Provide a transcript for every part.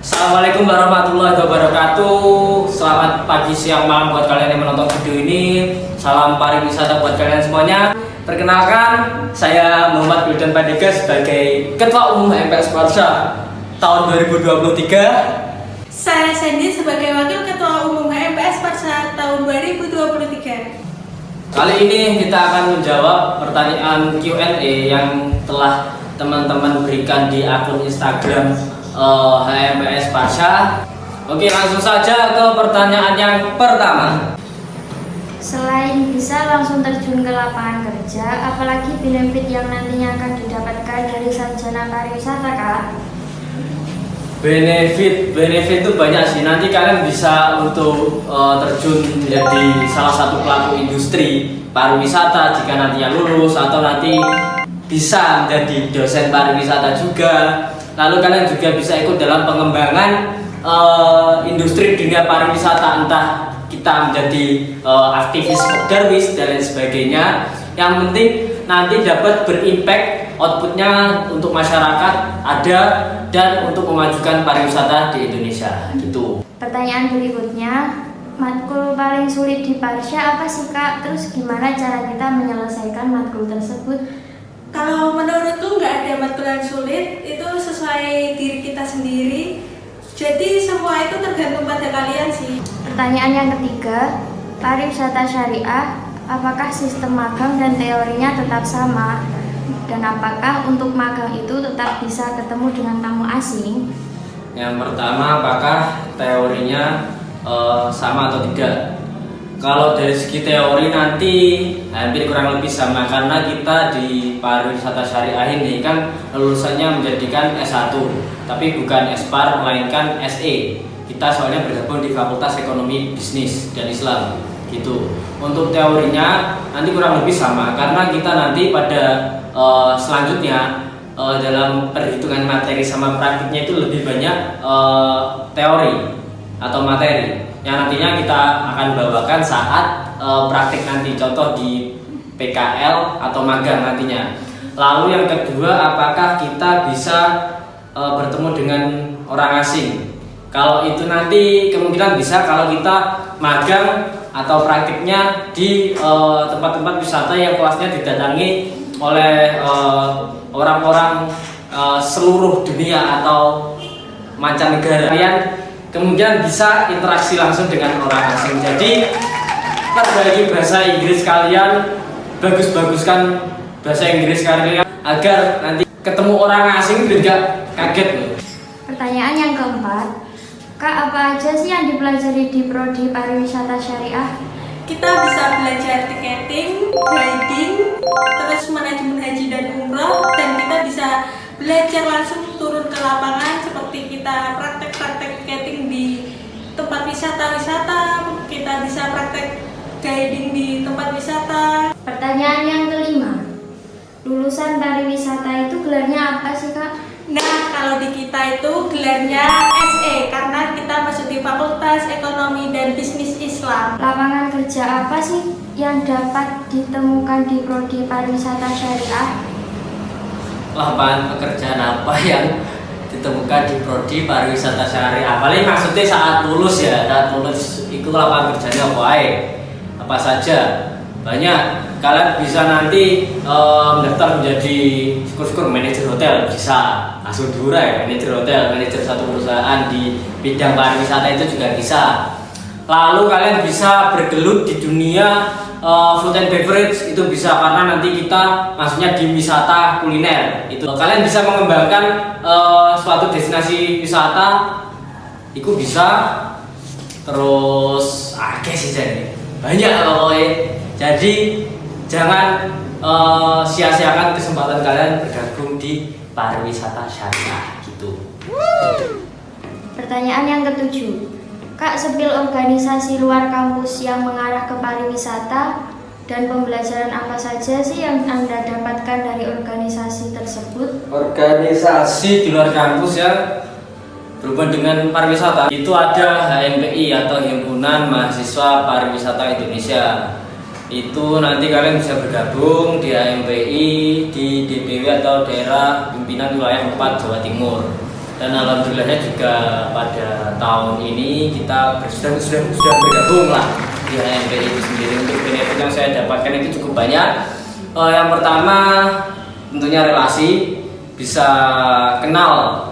Assalamualaikum warahmatullahi wabarakatuh. Selamat pagi, siang, malam buat kalian yang menonton video ini. Salam pariwisata buat kalian semuanya. Perkenalkan, saya Muhammad Wildan Pandega sebagai Ketua Umum HMPS Parsa tahun 2023. Saya Sandy sebagai Wakil Ketua Umum HMPS Parsa tahun 2023. Kali ini kita akan menjawab pertanyaan Q&A yang telah teman-teman berikan di akun Instagram HMPS Parsa. Oke, langsung saja ke pertanyaan yang pertama. Selain bisa langsung terjun ke lapangan kerja, apalagi benefit yang nantinya akan didapatkan dari sarjana pariwisata, Kak? Benefit itu banyak sih. Nanti kalian bisa untuk terjun menjadi salah satu pelaku industri pariwisata jika nantinya lulus, atau nanti bisa menjadi dosen pariwisata juga. Lalu kalian juga bisa ikut dalam pengembangan industri dunia pariwisata, entah kita menjadi aktivis darwis dan lain sebagainya. Yang penting nanti dapat berimpact, outputnya untuk masyarakat ada, dan untuk memajukan pariwisata di Indonesia gitu. Pertanyaan berikutnya, matkul paling sulit di Parsa apa sih, Kak? Terus gimana cara kita menyelesaikan matkul tersebut? Kalau menurutku nggak ada matkul yang sulit, itu sesuai diri kita sendiri. Jadi semua itu tergantung pada kalian sih. Pertanyaan yang ketiga, pariwisata syariah, apakah sistem magang dan teorinya tetap sama? Dan apakah untuk magang itu tetap bisa ketemu dengan tamu asing? Yang pertama, apakah teorinya sama atau tidak? Kalau dari segi teori nanti hampir kurang lebih sama, karena kita di pariwisata syariah ini kan lulusannya menjadikan S1, tapi bukan S-Par melainkan SE. Kita soalnya bergabung di Fakultas Ekonomi Bisnis dan Islam gitu. Untuk teorinya nanti kurang lebih sama, karena kita nanti pada selanjutnya dalam perhitungan materi sama praktiknya itu lebih banyak teori atau materi yang nantinya kita akan bawakan saat praktik nanti, contoh di PKL atau magang nantinya. Lalu yang kedua, apakah kita bisa bertemu dengan orang asing? Kalau itu nanti kemungkinan bisa kalau kita magang atau praktiknya di tempat-tempat wisata yang kelasnya didatangi oleh orang-orang seluruh dunia atau mancanegara. Kalian kemungkinan bisa interaksi langsung dengan orang asing. Jadi perbaiki bahasa Inggris kalian, bagus-baguskan bahasa Inggris kalian agar nanti ketemu orang asing tidak kaget. Pertanyaan yang keempat, Kak, apa aja sih yang dipelajari di Prodi Pariwisata Syariah? Kita bisa belajar tiketing, guiding, terus manajemen haji dan umroh, dan kita bisa belajar langsung turun ke lapangan seperti kita praktek-praktek tiketing di tempat wisata-wisata, kita bisa praktek guiding di tempat wisata. Pertanyaan yang kelima, lulusan pariwisata itu gelarnya apa sih, Kak? Nah, kalau di kita itu gelarnya SE karena kita masuk di Fakultas Ekonomi dan Bisnis Islam. Lapangan kerja apa sih yang dapat ditemukan di Prodi Pariwisata Syariah? Lapangan pekerjaan apa yang ditemukan di Prodi Pariwisata Syariah? Paling maksudnya saat lulus ya, saat lulus itu lapangan kerjanya apa saja? Banyak. Kalian bisa nanti mendaftar menjadi syukur-syukur manajer hotel, bisa langsung diurai ya, manajer hotel, manajer satu perusahaan di bidang pariwisata itu juga bisa. Lalu kalian bisa bergelut di dunia food and beverage, itu bisa karena nanti kita maksudnya di wisata kuliner. Itu kalian bisa mengembangkan suatu destinasi wisata, itu bisa. Terus sih jadi banyak pokoknya. Jadi jangan sia-siakan kesempatan kalian bergabung di pariwisata syariah gitu. Pertanyaan yang ketujuh, Kak, sepil organisasi luar kampus yang mengarah ke pariwisata dan pembelajaran apa saja sih yang Anda dapatkan dari organisasi tersebut? Organisasi di luar kampus ya berhubungan dengan pariwisata itu ada HMPI atau Himpunan Mahasiswa Pariwisata Indonesia. Itu nanti kalian bisa bergabung di HMPI di DPW atau daerah pimpinan wilayah 4 Jawa Timur. Dan alhamdulillahnya juga pada tahun ini kita sudah bergabung lah di HMP itu sendiri. Untuk benefit yang saya dapatkan itu cukup banyak. Yang pertama tentunya relasi, bisa kenal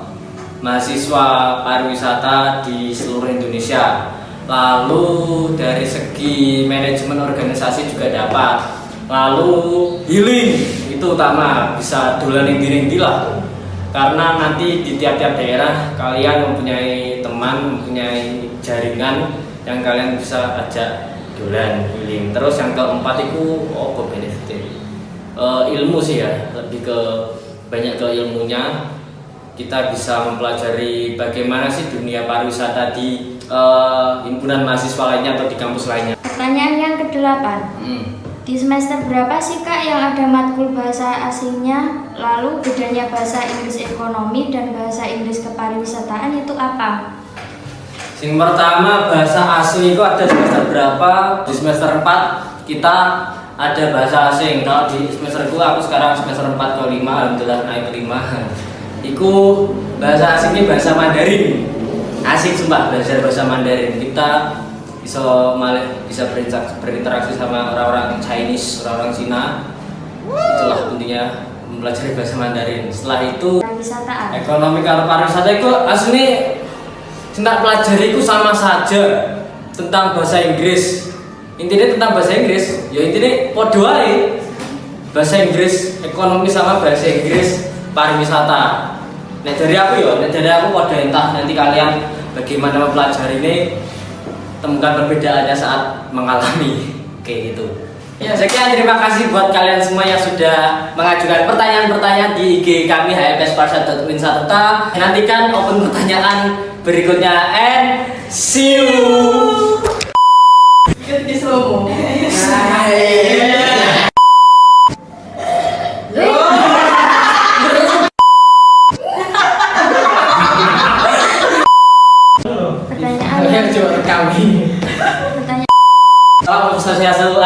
mahasiswa pariwisata di seluruh Indonesia. Lalu dari segi manajemen organisasi juga dapat. Lalu healing itu utama, bisa dolan indi lah. Karena nanti di tiap-tiap daerah kalian mempunyai teman, mempunyai jaringan yang kalian bisa ajak dolan healing. Terus yang keempat itu benefit ilmu sih ya, lebih ke banyak ke ilmunya. Kita bisa mempelajari bagaimana sih dunia pariwisata di himpunan mahasiswa lainnya atau di kampus lainnya. Pertanyaan yang ke-8. Di semester berapa sih Kak yang ada matkul bahasa asingnya? Lalu bedanya bahasa Inggris ekonomi dan bahasa Inggris kepariwisataan itu apa? Yang pertama bahasa asing itu ada di semester berapa? Di semester 4 kita ada bahasa asing. Kalau di semester aku sekarang semester 4 ke 5, alhamdulillah naik ke 5. Iku bahasa asingnya bahasa Mandarin. Asik sumpah belajar bahasa Mandarin. Kita bisa berinteraksi sama orang-orang Chinese, orang-orang Cina. Itulah intinya mempelajari bahasa Mandarin. Setelah itu Pariwisataan. ekonomi karo pariwisata itu asli cinta pelajari itu sama saja tentang bahasa Inggris. Intinya tentang bahasa Inggris, ya intinya podo ae. Bahasa Inggris ekonomi sama bahasa Inggris pariwisata. Nek dari aku podo entah nanti kalian bagaimana mempelajari ini, temukan perbedaannya saat mengalami kayak gitu. Ya, sekian, terima kasih buat kalian semua yang sudah mengajukan pertanyaan-pertanyaan di IG kami hmpsparsa.winsatota. Nantikan open pertanyaan berikutnya and see you. Di slow mo. Pertanyaan Kalian coba kami. pertanyaan Kalau saya asal